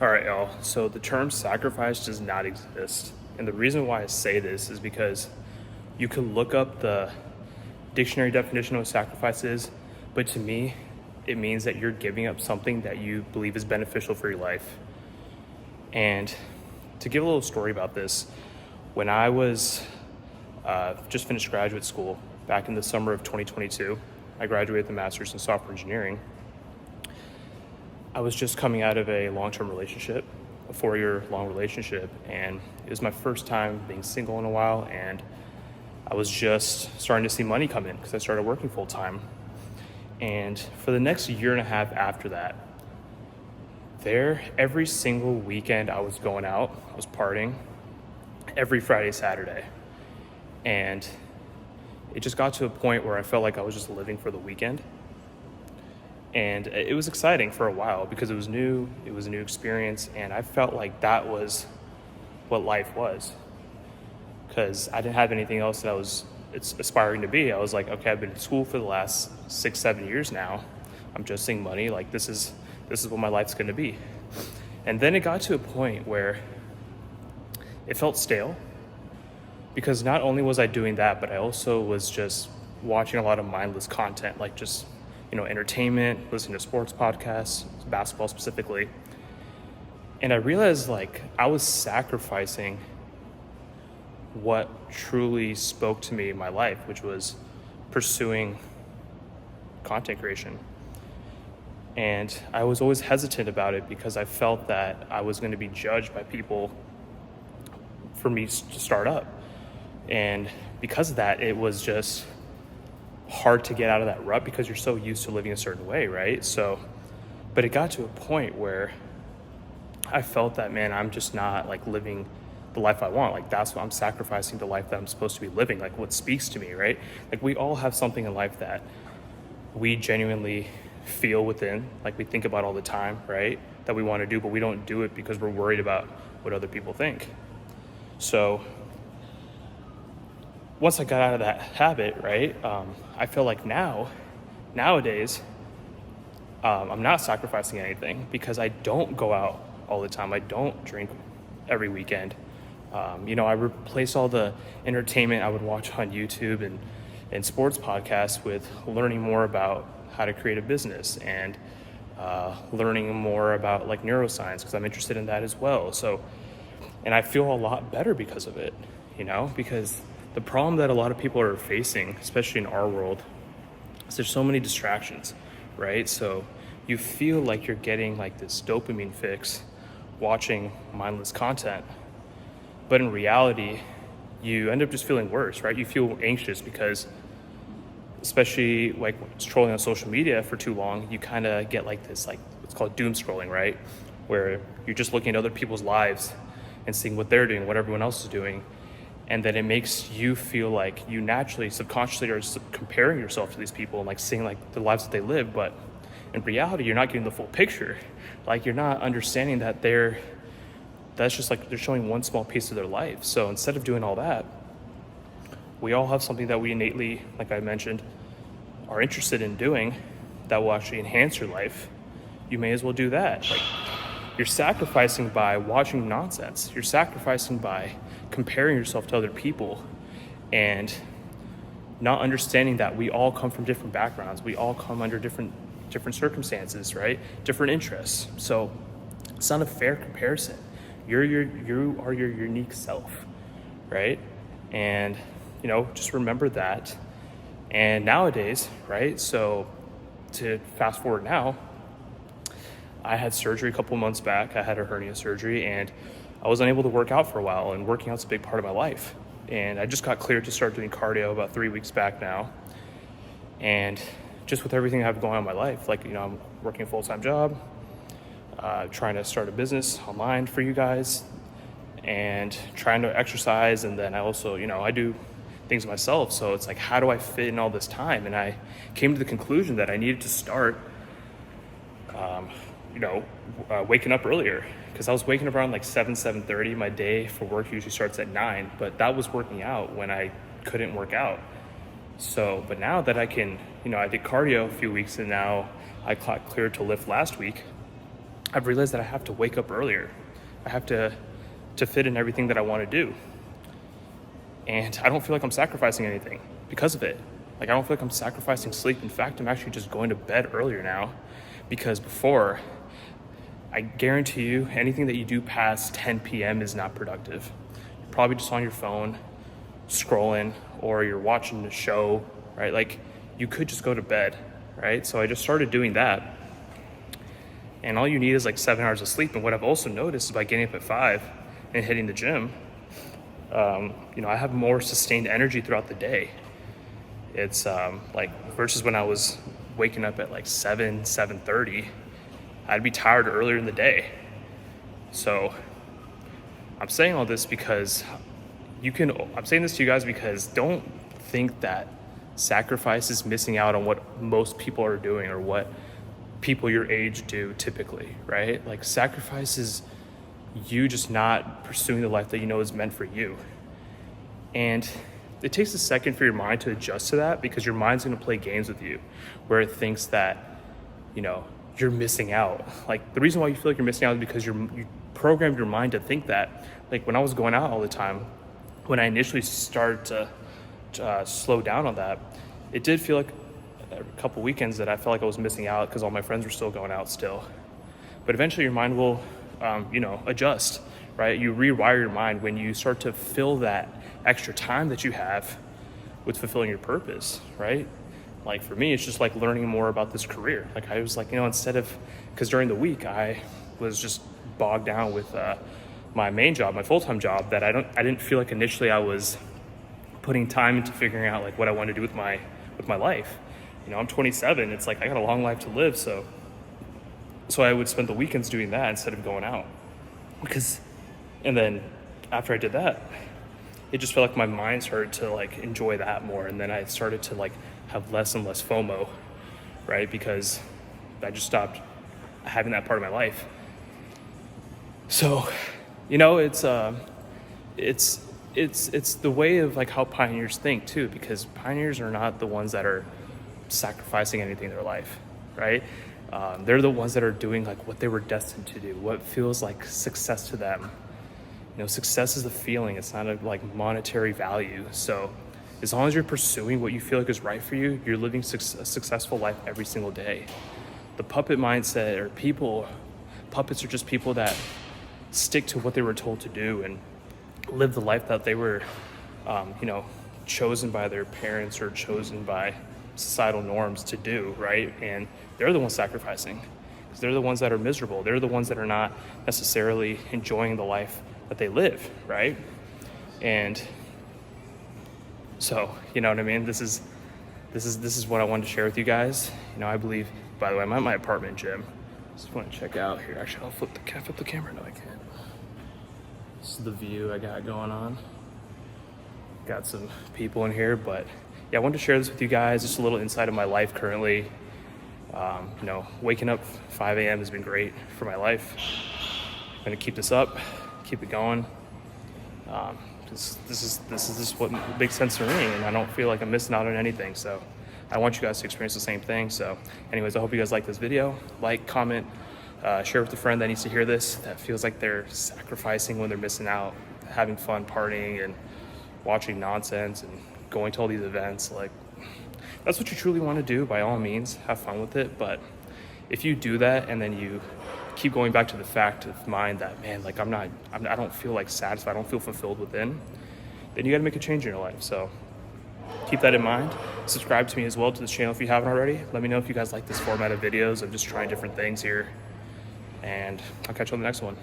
All right, y'all. So the term sacrifice does not exist. And the reason why I say this is because you can look up the dictionary definition of what sacrifice is, but to me, it means that you're giving up something that you believe is beneficial for your life. And to give a little story about this, when I was just finished graduate school back in the summer of 2022, I graduated with a master's in software engineering. I was just coming out of a long-term relationship, a 4-year long relationship, and it was my first time being single in a while, and I was just starting to see money come in because I started working full-time. And for the next year and a half after that, every single weekend I was going out, I was partying, every Friday, Saturday. And it just got to a point where I felt like I was just living for the weekend. And it was exciting for a while because it was new, it was a new experience, and I felt like that was what life was. Because I didn't have anything else that I was aspiring to be. I was like, okay, I've been in school for the last 6-7 years now. I'm just seeing money, like this is what my life's gonna be. And then it got to a point where it felt stale, because not only was I doing that, but I also was just watching a lot of mindless content, like just entertainment, listening to sports podcasts, basketball specifically. And I realized like I was sacrificing what truly spoke to me in my life, which was pursuing content creation. And I was always hesitant about it because I felt that I was going to be judged by people for me to start up. And because of that, it was just hard to get out of that rut because you're so used to living a certain way, right? But it got to a point where I felt that, man, I'm just not like living the life I want. Like that's what I'm sacrificing, the life that I'm supposed to be living, like what speaks to me, right? Like we all have something in life that we genuinely feel within, like we think about all the time, right? That we want to do, but we don't do it because we're worried about what other people think. So once I got out of that habit, right, I feel like nowadays, I'm not sacrificing anything because I don't go out all the time. I don't drink every weekend. I replace all the entertainment I would watch on YouTube and sports podcasts with learning more about how to create a business and learning more about like neuroscience because I'm interested in that as well. And I feel a lot better because of it, because the problem that a lot of people are facing, especially in our world, is there's so many distractions, right? So you feel like you're getting like this dopamine fix watching mindless content, but in reality, you end up just feeling worse, right? You feel anxious because, especially like scrolling on social media for too long, you kind of get like this, like it's called doom scrolling, right? Where you're just looking at other people's lives and seeing what they're doing, what everyone else is doing. And then it makes you feel like you naturally, subconsciously are comparing yourself to these people and like seeing like the lives that they live. But in reality, you're not getting the full picture. Like you're not understanding that that's just like they're showing one small piece of their life. So instead of doing all that, we all have something that we innately, like I mentioned, are interested in doing that will actually enhance your life. You may as well do that. Like you're sacrificing by watching nonsense. You're sacrificing by comparing yourself to other people and not understanding that we all come from different backgrounds. We all come under different circumstances, right? Different interests. So it's not a fair comparison. You are your unique self, right? And just remember that. And nowadays, right? So to fast forward now, I had surgery a couple months back. I had a hernia surgery and I was unable to work out for a while, and working out's a big part of my life. And I just got cleared to start doing cardio about 3 weeks back now. And just with everything I have going on in my life, like, I'm working a full-time job, trying to start a business online for you guys, and trying to exercise. And then I also, I do things myself. So it's like, how do I fit in all this time? And I came to the conclusion that I needed to start, waking up earlier. Because I was waking up around like 7:30. My day for work usually starts at 9, but that was working out when I couldn't work out. So, but now that I can, I did cardio a few weeks and now I got cleared to lift last week. I've realized that I have to wake up earlier. I have to fit in everything that I want to do. And I don't feel like I'm sacrificing anything because of it. Like, I don't feel like I'm sacrificing sleep. In fact, I'm actually just going to bed earlier now, because before, I guarantee you, anything that you do past 10 p.m. is not productive. You're probably just on your phone, scrolling, or you're watching a show, right? Like, you could just go to bed, right? So I just started doing that. And all you need is like 7 hours of sleep. And what I've also noticed is by getting up at 5 and hitting the gym, I have more sustained energy throughout the day. It's like versus when I was waking up at like 7:30, I'd be tired earlier in the day. So I'm saying all this because I'm saying this to you guys because don't think that sacrifice is missing out on what most people are doing or what people your age do typically, right? Like, sacrifice is you just not pursuing the life that you know is meant for you. And it takes a second for your mind to adjust to that, because your mind's going to play games with you where it thinks that, you're missing out. Like, the reason why you feel like you're missing out is because you programmed your mind to think that. Like, when I was going out all the time, when I initially started to slow down on that, it did feel like a couple weekends that I felt like I was missing out because all my friends were still going out still. But eventually your mind will, adjust, right? You rewire your mind when you start to fill that extra time that you have with fulfilling your purpose, right? Like, for me, it's just like learning more about this career. Like, I was like, because during the week I was just bogged down with my main job, my full-time job, that I didn't feel like initially I was putting time into figuring out like what I wanted to do with my life. I'm 27. It's like I got a long life to live, so I would spend the weekends doing that instead of going out. And then after I did that, it just felt like my mind started to like enjoy that more, and then I started to like have less and less FOMO, right? Because I just stopped having that part of my life. So, it's the way of like how pioneers think too, because pioneers are not the ones that are sacrificing anything in their life, right? They're the ones that are doing like what they were destined to do, what feels like success to them. Success is a feeling. It's not a like monetary value. So as long as you're pursuing what you feel like is right for you, you're living a successful life every single day. The puppet mindset, or puppets are just people that stick to what they were told to do and live the life that they were, chosen by their parents or chosen by societal norms to do, right? And they're the ones sacrificing, because they're the ones that are miserable. They're the ones that are not necessarily enjoying the life that they live, right? And so, you know what I mean? This is what I wanted to share with you guys. I believe, by the way, I'm at my apartment gym. Just want to check out here. Actually, can I flip the camera? No, I can't. This is the view I got going on. Got some people in here, but yeah, I wanted to share this with you guys. Just a little insight of my life currently. Waking up 5 a.m. has been great for my life. I'm gonna keep this up, keep it going. This is what makes sense to me, and I don't feel like I'm missing out on anything. So I want you guys to experience the same thing. So anyways, I hope you guys like this video. Like, comment, share with a friend that needs to hear this, that feels like they're sacrificing when they're missing out, having fun partying and watching nonsense and going to all these events. Like, that's what you truly want to do, by all means, have fun with it. But if you do that and then you keep going back to the fact of mind that, man, like I don't feel like satisfied, I don't feel fulfilled within, then you got to make a change in your life. So keep that in mind. Subscribe to me as well, to this channel, if you haven't already. Let me know if you guys like this format of videos of just trying different things here, and I'll catch you on the next one.